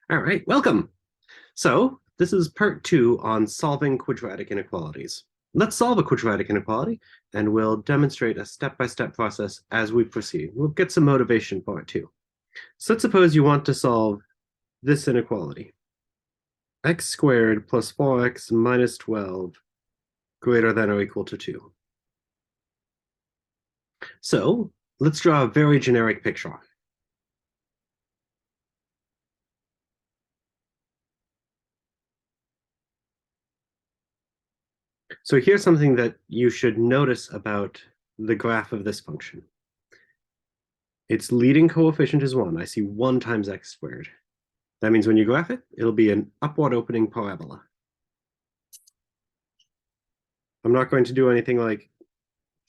All right, welcome. So this is part two on solving quadratic inequalities. Let's solve a quadratic inequality, and we'll demonstrate a step-by-step process as we proceed. We'll get some motivation for it too. So let's suppose you want to solve this inequality. X squared plus 4x minus 12 greater than or equal to 2. So let's draw a very generic picture. So here's something that you should notice about the graph of this function. Its leading coefficient is 1. I see 1 times x squared. That means when you graph it, it'll be an upward opening parabola. I'm not going to do anything like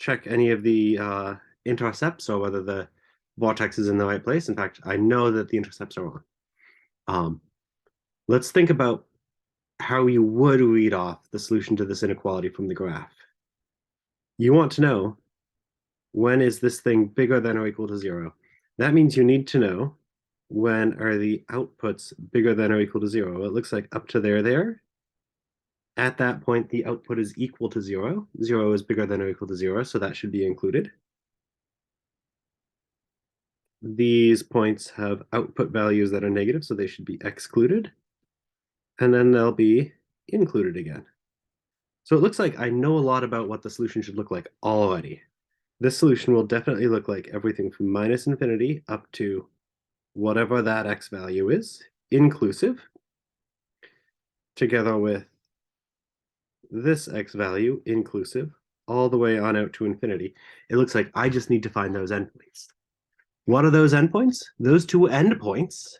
check any of the intercepts or whether the vortex is in the right place. In fact, I know that the intercepts are on. Let's think about how you would read off the solution to this inequality from the graph. You want to know, when is this thing bigger than or equal to 0? That means you need to know, when are the outputs bigger than or equal to 0? It looks like up to there. At that point, the output is equal to 0. 0 is bigger than or equal to 0, so that should be included. These points have output values that are negative, so they should be excluded. And then they'll be included again. So it looks like I know a lot about what the solution should look like already. This solution will definitely look like everything from minus infinity up to whatever that x value is, inclusive, together with this x value, inclusive, all the way on out to infinity. It looks like I just need to find those endpoints. What are those endpoints? Those two endpoints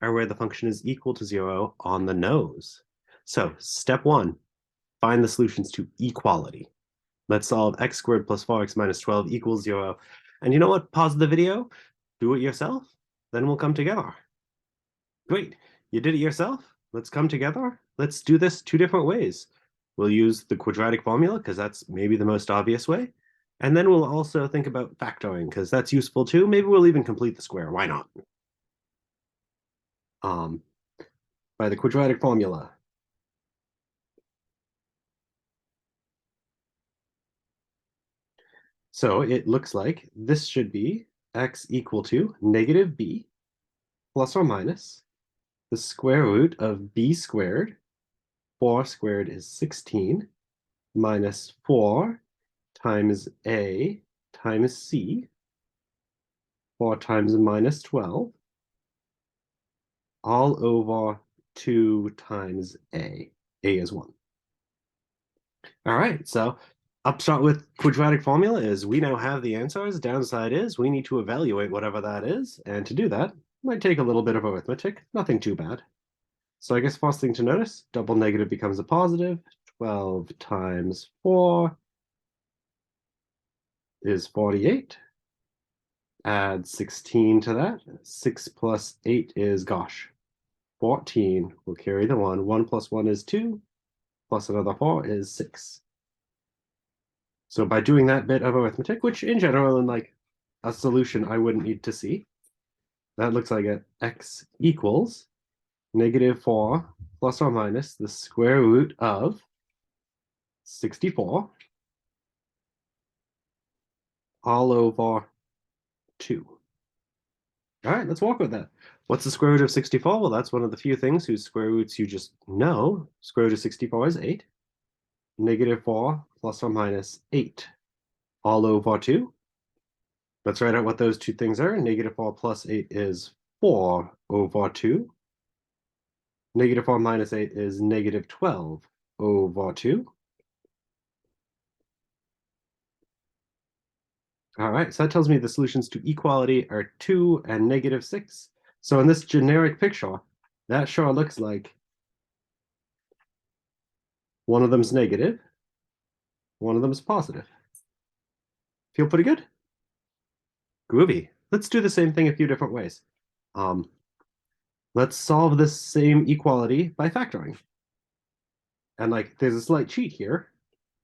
are where the function is equal to 0 on the nose. So step one, find the solutions to equality. Let's solve x squared plus 4x minus 12 equals 0. And you know what? Pause the video, do it yourself, then we'll come together. Great, you did it yourself. Let's come together. Let's do this two different ways. We'll use the quadratic formula because that's maybe the most obvious way. And then we'll also think about factoring because that's useful too. Maybe we'll even complete the square. Why not? By the quadratic formula. So it looks like this should be x equal to negative b plus or minus the square root of b squared. 4 squared is 16 minus 4 times a times c, 4 times minus 12, all over 2 times a. A is 1. All right, so upshot with quadratic formula is we now have the answers. Downside is we need to evaluate whatever that is, and to do that, might take a little bit of arithmetic, nothing too bad. So I guess first thing to notice, double negative becomes a positive. 12 times 4 is 48. Add 16 to that. 6 plus 8 is, gosh, 14. We'll carry the 1. 1 plus 1 is 2. Plus another 4 is 6. So by doing that bit of arithmetic, which in general in like a solution I wouldn't need to see, that looks like x equals negative 4 plus or minus the square root of 64 all over 2. All right, let's walk with that. What's the square root of 64? Well, that's one of the few things whose square roots you just know. Square root of 64 is 8. Negative 4 plus or minus 8 all over 2. Let's write out what those two things are. Negative 4 plus 8 is 4 over 2. Negative 4 minus 8 is negative 12 over 2. All right, so that tells me the solutions to equality are 2 and negative 6. So in this generic picture, that sure looks like one of them's negative, one of them's positive. Feel pretty good? Groovy. Let's do the same thing a few different ways. Let's solve this same equality by factoring. And like, there's a slight cheat here.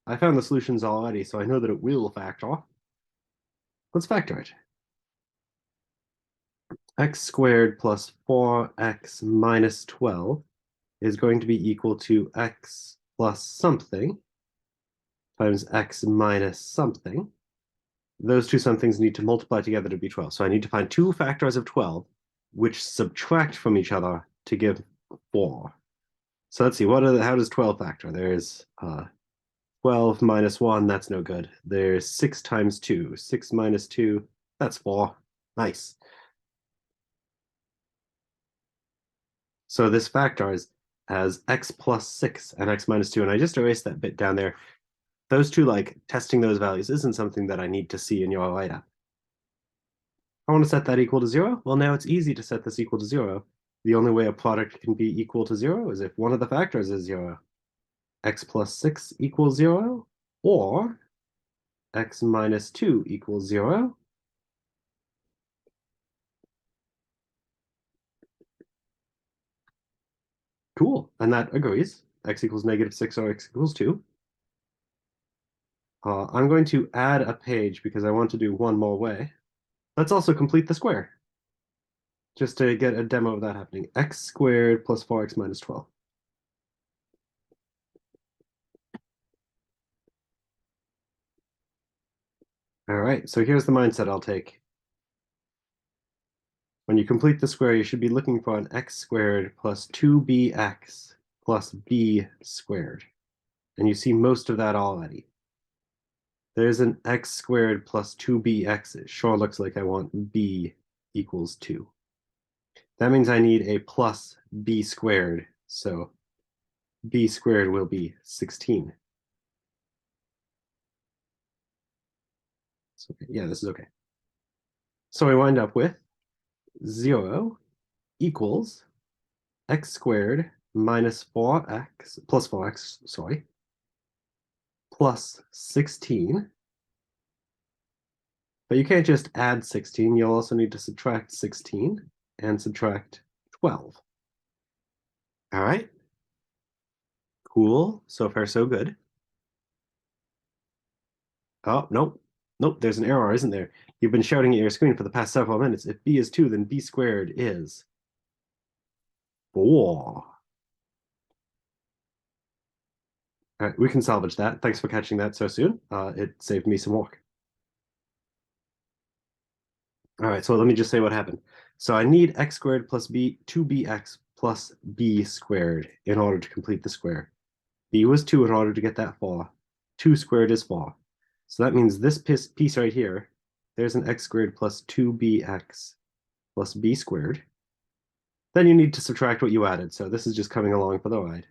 I found the solutions already, so I know that it will factor. Let's factor it. x squared plus 4x minus 12 is going to be equal to x plus something times x minus something. Those two somethings need to multiply together to be 12. So I need to find two factors of 12 which subtract from each other to give 4. So let's see, how does 12 factor? There's 12 minus 1, that's no good. There's 6 times 2. 6 minus 2, that's 4. Nice. So this factors as x plus 6 and x minus 2. And I just erased that bit down there. Those two, like, testing those values isn't something that I need to see in your write-up. I want to set that equal to 0. Well, now it's easy to set this equal to 0. The only way a product can be equal to 0 is if one of the factors is 0. X plus 6 equals 0, or x minus 2 equals 0. Cool, and that agrees. X equals negative 6 or x equals 2. I'm going to add a page because I want to do one more way. Let's also complete the square, just to get a demo of that happening. X squared plus 4x minus 12. All right, so here's the mindset I'll take. When you complete the square, you should be looking for an x squared plus 2bx plus b squared. And you see most of that already. There's an x squared plus 2bx. It sure looks like I want b equals 2. That means I need a plus b squared. So b squared will be 16. So, yeah, this is okay. So we wind up with 0 equals x squared minus 4x, plus 4x, sorry, plus 16. But you can't just add 16. You'll also need to subtract 16 and subtract 12. All right. Cool. So far, so good. Oh, nope. Nope, there's an error, isn't there? You've been shouting at your screen for the past several minutes. If b is 2, then b squared is 4. All right, we can salvage that. Thanks for catching that so soon. It saved me some work. All right, so let me just say what happened. So I need x squared plus b, 2bx plus b squared in order to complete the square. B was 2 in order to get that 4. 2 squared is 4. So that means this piece right here, there's an x squared plus 2bx plus b squared. Then you need to subtract what you added. So this is just coming along for the ride.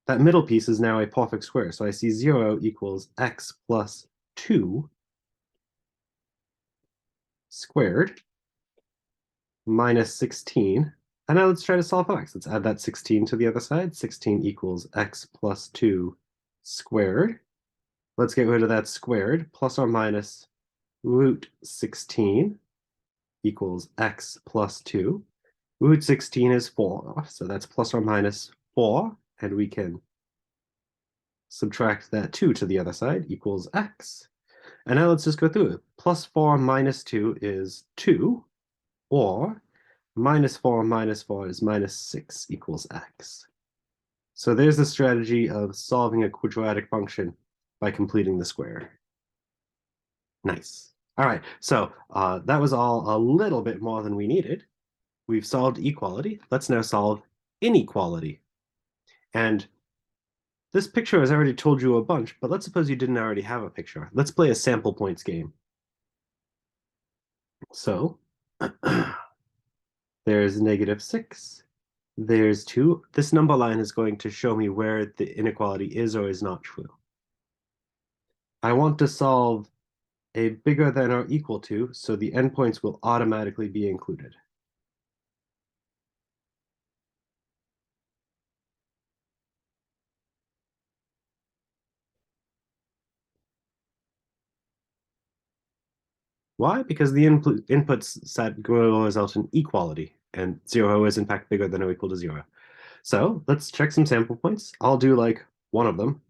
That middle piece is now a perfect square. So I see 0 equals x plus 2 squared minus 16. And now let's try to solve for x. Let's add that 16 to the other side. 16 equals x plus 2 squared. Let's get rid of that squared. Plus or minus root 16 equals x plus 2. Root 16 is 4, so that's plus or minus 4, and we can subtract that 2 to the other side equals x. And now let's just go through it. Plus 4 minus 2 is 2, or minus 4 minus 4 is minus 6 equals x. So there's the strategy of solving a quadratic function by completing the square. Nice. All right, so that was all a little bit more than we needed. We've solved equality. Let's now solve inequality. And this picture has already told you a bunch, but let's suppose you didn't already have a picture. Let's play a sample points game. So there's negative 6. There's 2. This number line is going to show me where the inequality is or is not true. I want to solve a bigger than or equal to, so the endpoints will automatically be included. Why? Because the inputs set will result in equality, and 0 is in fact bigger than or equal to 0. So let's check some sample points. I'll do like one of them.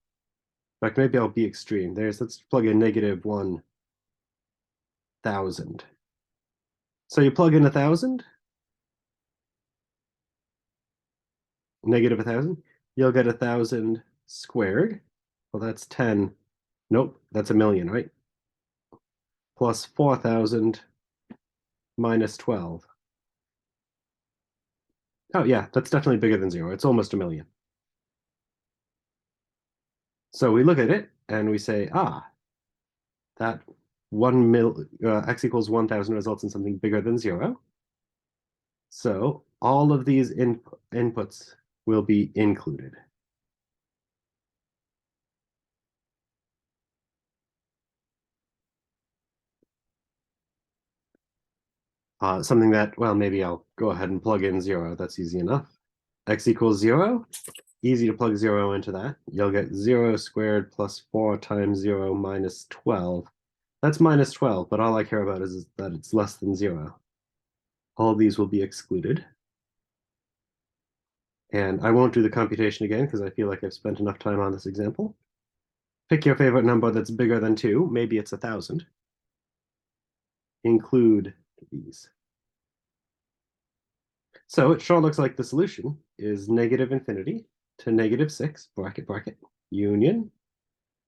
In fact, maybe I'll be extreme. Let's plug in negative 1,000. So you plug in 1,000, negative 1,000, you'll get 1,000 squared. Well, that's 10. Nope, that's 1,000,000, right? Plus 4,000 minus 12. Oh, yeah, that's definitely bigger than 0. It's almost 1,000,000. So we look at it and we say, that x equals 1,000 results in something bigger than 0. So all of these inputs will be included. Something that, well, maybe I'll go ahead and plug in 0. That's easy enough. X equals 0. Easy to plug 0 into that. You'll get 0 squared plus 4 times 0 minus 12. That's minus 12, but all I care about is that it's less than 0. All of these will be excluded. And I won't do the computation again because I feel like I've spent enough time on this example. Pick your favorite number that's bigger than 2. Maybe it's 1,000. Include these. So it sure looks like the solution is negative infinity to negative 6, bracket, bracket, union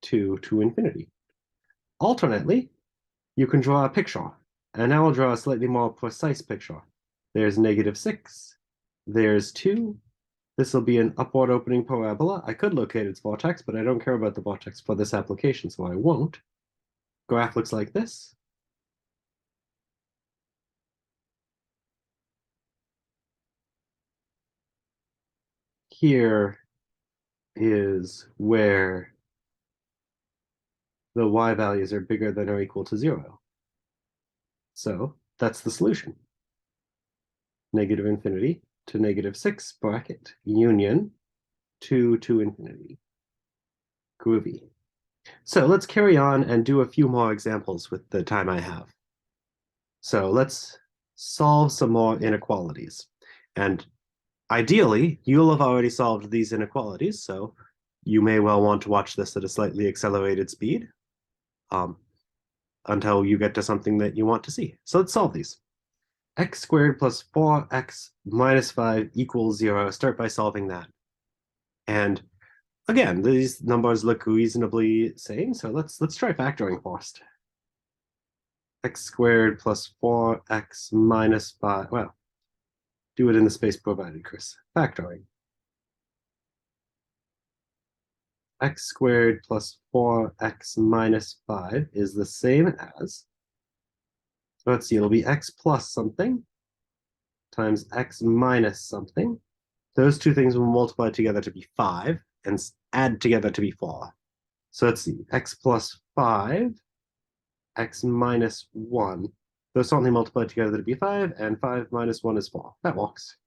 2 to infinity. Alternately, you can draw a picture. And now I'll draw a slightly more precise picture. There's negative 6. There's 2. This will be an upward opening parabola. I could locate its vortex, but I don't care about the vortex for this application, so I won't. Graph looks like this. Here is where the y values are bigger than or equal to 0. So that's the solution. Negative infinity to negative 6, bracket, union 2 to infinity. Groovy. So let's carry on and do a few more examples with the time I have. So let's solve some more inequalities. And ideally, you'll have already solved these inequalities, so you may well want to watch this at a slightly accelerated speed until you get to something that you want to see. So let's solve these. X squared plus 4x minus 5 equals 0. Start by solving that. And again, these numbers look reasonably same, so let's try factoring first. X squared plus 4x minus 5. Well, do it in the space provided, Chris. Factoring. X squared plus 4x minus 5 is the same as, let's see, it'll be x plus something times x minus something. Those two things will multiply together to be 5 and add together to be 4. So let's see, x plus 5, x minus 1. Those certainly multiply together to be 5, and 5 minus 1 is 4. That works.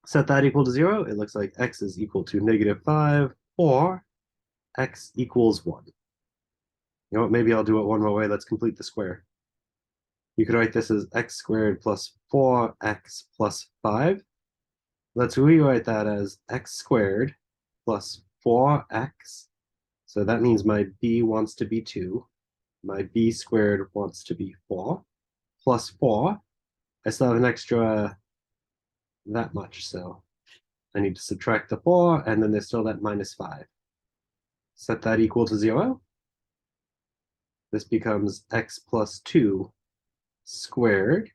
Set that equal to 0. It looks like x is equal to negative 5, or x equals 1. You know what, maybe I'll do it one more way. Let's complete the square. You could write this as x squared plus 4x plus 5. Let's rewrite that as x squared plus 4x. So that means my b wants to be 2. My b squared wants to be 4. Plus 4. I still have an extra that much, so I need to subtract the 4, and then there's still that minus 5. Set that equal to 0. This becomes x plus 2 squared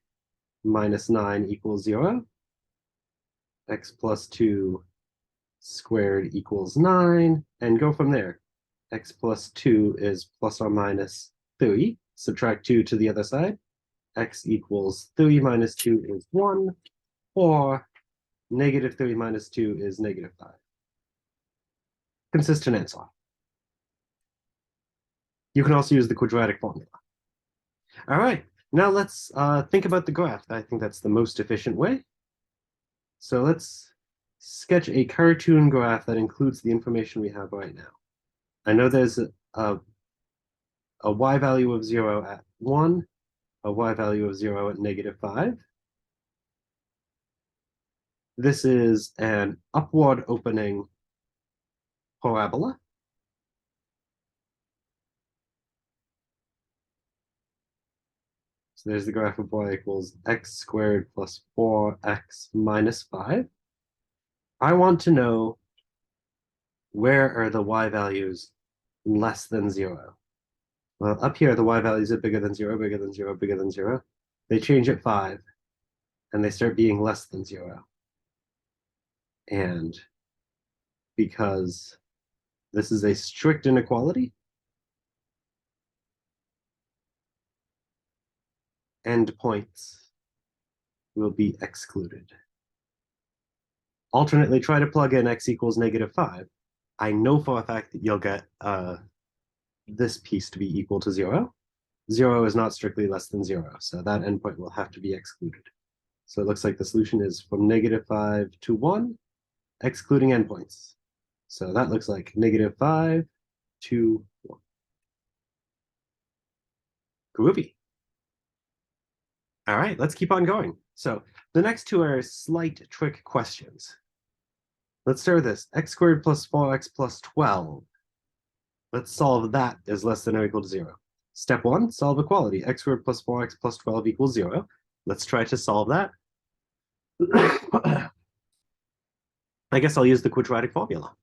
minus 9 equals 0. X plus 2 squared equals 9, and go from there. X plus 2 is plus or minus 3. Subtract 2 to the other side. X equals 3 minus 2 is 1, or negative 3 minus 2 is negative 5. Consistent answer. You can also use the quadratic formula. All right, now let's think about the graph. I think that's the most efficient way. So let's sketch a cartoon graph that includes the information we have right now. I know there's a y value of 0 at 1, a y value of 0 at negative 5. This is an upward opening parabola. So there's the graph of y equals x squared plus 4x minus 5. I want to know where are the y values less than 0. Well, up here, the y values are bigger than 0, bigger than 0, bigger than 0. They change at 5, and they start being less than 0. And because this is a strict inequality, endpoints will be excluded. Alternately, try to plug in x equals -5. I know for a fact that you'll get this piece to be equal to 0. 0 is not strictly less than 0, so that endpoint will have to be excluded. So it looks like the solution is from -5 to 1, excluding endpoints. So that looks like -5 to 1. Groovy. All right, let's keep on going. So the next two are slight trick questions. Let's start with this. X squared plus 4x plus 12. Let's solve that as less than or equal to 0. Step 1, solve equality. X squared plus 4x plus 12 equals 0. Let's try to solve that. I guess I'll use the quadratic formula.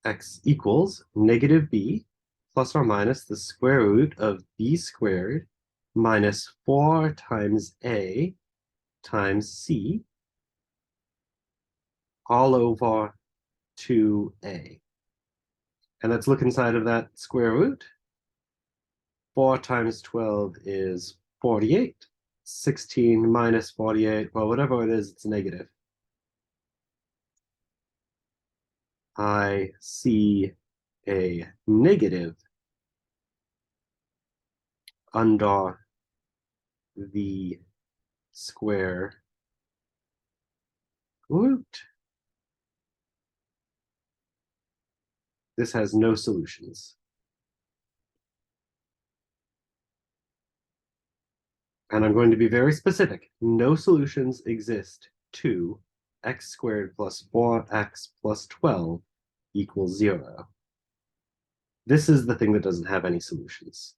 X equals -b plus or minus the square root of b squared minus 4 times a times c all over 2a. And let's look inside of that square root. 4 times 12 is 48. 16 minus 48, well, whatever it is, it's negative. I see a negative under the square root. This has no solutions. And I'm going to be very specific. No solutions exist to x squared plus 4x plus 12 equals 0. This is the thing that doesn't have any solutions.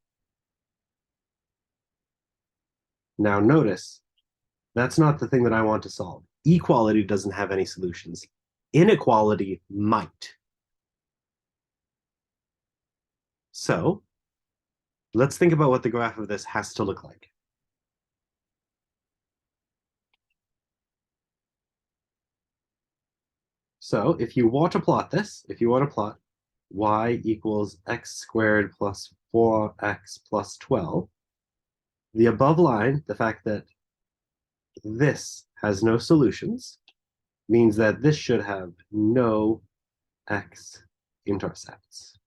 Now notice, that's not the thing that I want to solve. Equality doesn't have any solutions. Inequality might. So let's think about what the graph of this has to look like. So if you want to plot this, if you want to plot y equals x squared plus 4x plus 12, the above line, the fact that this has no solutions, means that this should have no x-intercepts.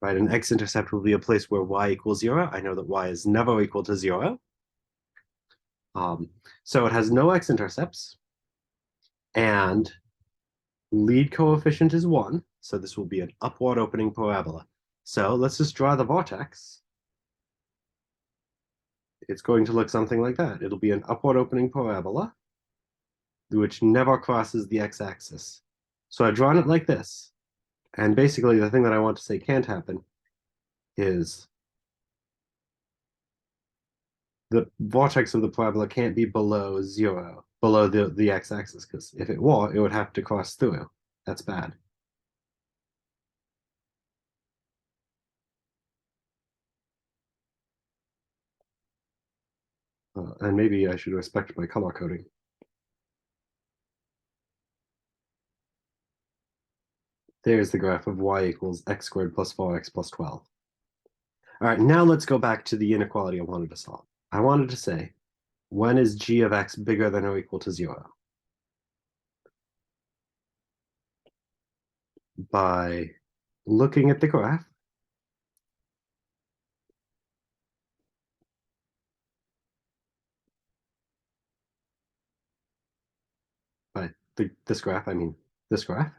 Right, an x-intercept will be a place where y equals 0. I know that y is never equal to 0. So it has no x-intercepts, and lead coefficient is 1, so this will be an upward opening parabola. So let's just draw the vortex. It's going to look something like that. It'll be an upward opening parabola, which never crosses the x-axis. So I've drawn it like this. And basically, the thing that I want to say can't happen is the vortex of the parabola can't be below 0, below the x-axis, because if it were, it would have to cross through. That's bad. And maybe I should respect my color coding. There's the graph of y equals x squared plus 4x plus 12. All right, now let's go back to the inequality I wanted to solve. I wanted to say, when is g of x bigger than or equal to 0? By looking at the graph, by this graph, I mean this graph.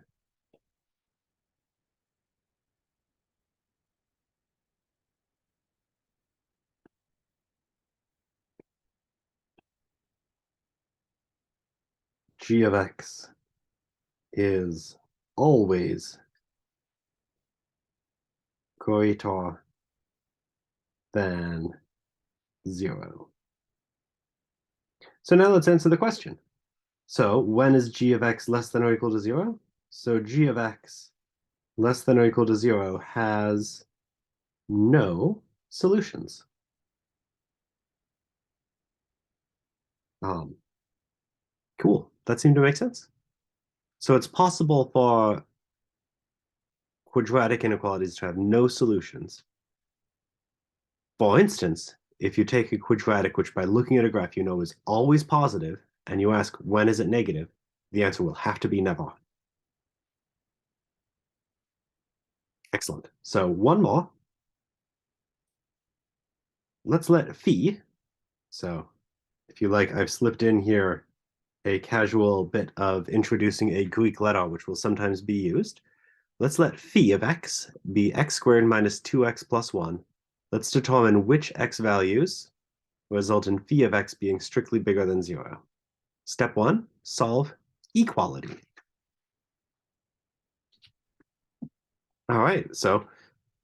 G of x is always greater than 0. So now let's answer the question. So when is g of x less than or equal to 0? So g of x less than or equal to 0 has no solutions. Cool. That seemed to make sense. So it's possible for quadratic inequalities to have no solutions. For instance, if you take a quadratic, which by looking at a graph you know is always positive, and you ask when is it negative, the answer will have to be never. Excellent. So one more. Let's let phi, so if you like, I've slipped in here a casual bit of introducing a Greek letter, which will sometimes be used. Let's let phi of x be x squared minus 2x plus 1. Let's determine which x values result in phi of x being strictly bigger than 0. Step 1, solve equality. All right, so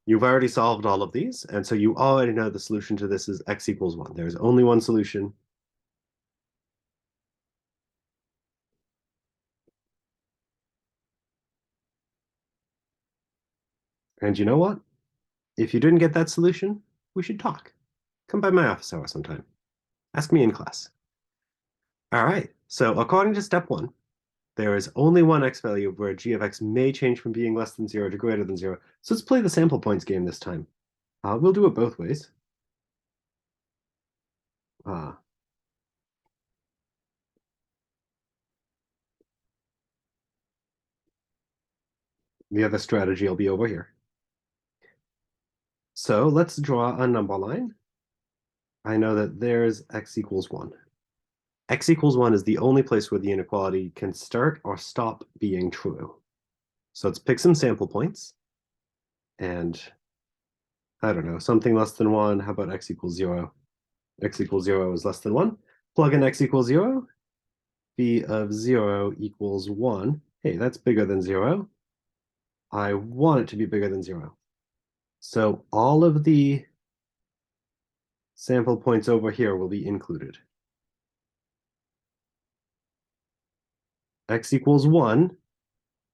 you've already solved all of these, and so you already know the solution to this is x equals 1. There's only one solution. And you know what? If you didn't get that solution, we should talk. Come by my office hour sometime. Ask me in class. All right, so according to step 1, there is only one x value where g of x may change from being less than 0 to greater than 0. So let's play the sample points game this time. We'll do it both ways. The other strategy will be over here. So let's draw a number line. I know that there's x equals 1. X equals 1 is the only place where the inequality can start or stop being true. So let's pick some sample points. And I don't know, something less than 1. How about x equals 0? X equals 0 is less than 1. Plug in x equals 0. Phi of 0 equals 1. Hey, that's bigger than 0. I want it to be bigger than 0. So all of the sample points over here will be included. X equals 1.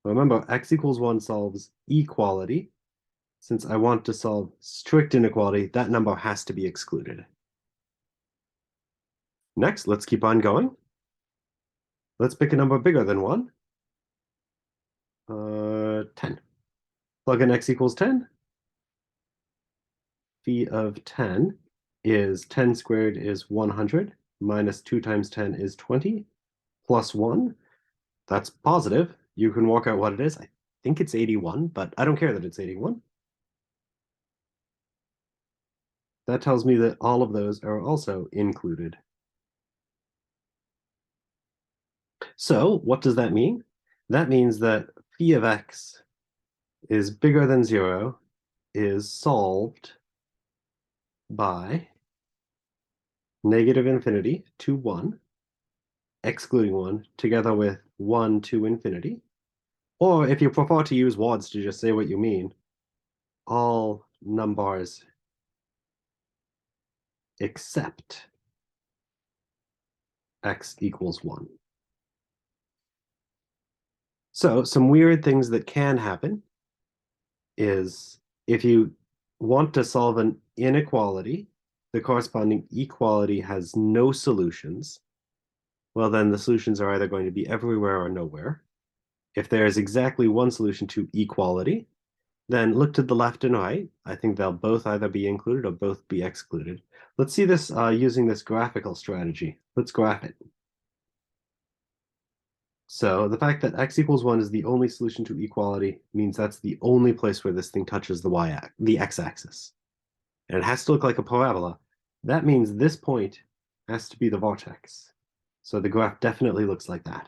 Remember, x equals 1 solves equality. Since I want to solve strict inequality, that number has to be excluded. Next, let's keep on going. Let's pick a number bigger than 1. 10. Plug in x equals 10. Phi of 10 is 10 squared is 100, minus 2 times 10 is 20, plus 1. That's positive. You can work out what it is. I think it's 81, but I don't care that it's 81. That tells me that all of those are also included. So what does that mean? That means that phi of x is bigger than 0 is solved by negative infinity to 1, excluding 1, together with 1 to infinity. Or if you prefer to use words to just say what you mean, all numbers except x equals 1. So some weird things that can happen is if you want to solve an inequality, the corresponding equality has no solutions, well, then the solutions are either going to be everywhere or nowhere. If there is exactly one solution to equality, then look to the left and right. I think they'll both either be included or both be excluded. Let's see this using this graphical strategy. Let's graph it. So the fact that x equals 1 is the only solution to equality means that's the only place where this thing touches the x-axis. And it has to look like a parabola. That means this point has to be the vertex. So the graph definitely looks like that.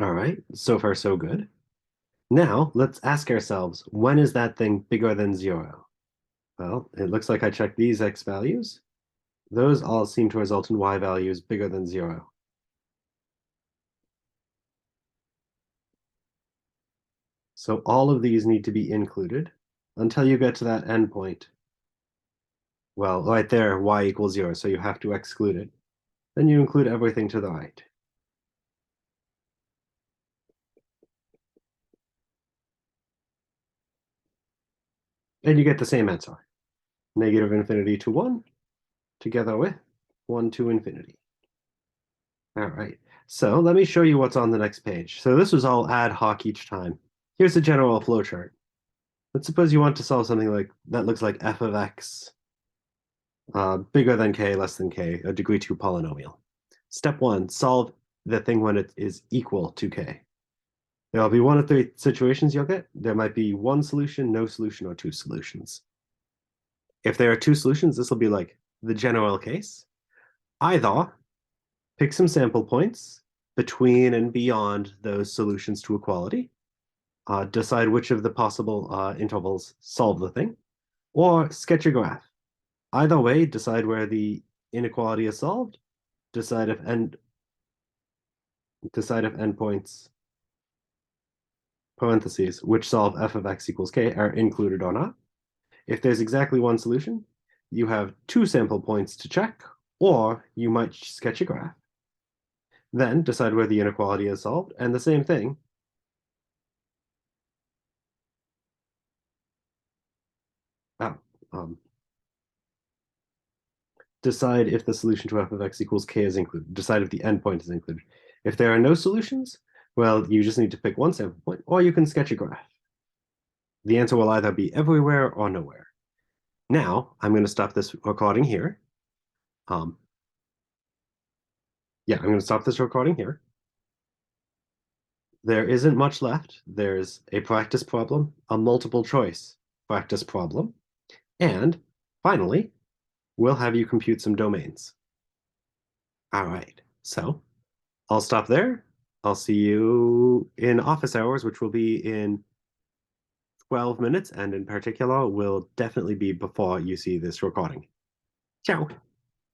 All right, so far so good. Now let's ask ourselves, when is that thing bigger than 0? Well, it looks like I checked these x values. Those all seem to result in y values bigger than 0. So all of these need to be included until you get to that endpoint. Well, right there, y equals 0, so you have to exclude it. Then you include everything to the right. And you get the same answer. Negative infinity to 1, together with 1 to infinity. All right, so let me show you what's on the next page. So this was all ad hoc each time. Here's the general flowchart. Let's suppose you want to solve something like that looks like f of x bigger than k, less than k, a degree 2 polynomial. Step 1, solve the thing when it is equal to k. There'll be one of three situations you'll get. There might be one solution, no solution, or two solutions. If there are two solutions, this will be like the general case. Either pick some sample points between and beyond those solutions to equality, decide which of the possible intervals solve the thing, or sketch a graph. Either way, decide where the inequality is solved, decide if endpoints parentheses which solve f of x equals k are included or not. If there's exactly one solution, you have two sample points to check, or you might sketch a graph. Then decide where the inequality is solved, and the same thing. Decide if the solution to f of x equals k is included. Decide if the endpoint is included. If there are no solutions, well, you just need to pick one sample point, or you can sketch a graph. The answer will either be everywhere or nowhere. Now, I'm going to stop this recording here. I'm going to stop this recording here. There isn't much left. There's a practice problem, a multiple choice practice problem, and finally, we'll have you compute some domains. All right, so I'll stop there. I'll see you in office hours, which will be in 12 minutes, and in particular will definitely be before you see this recording. Ciao.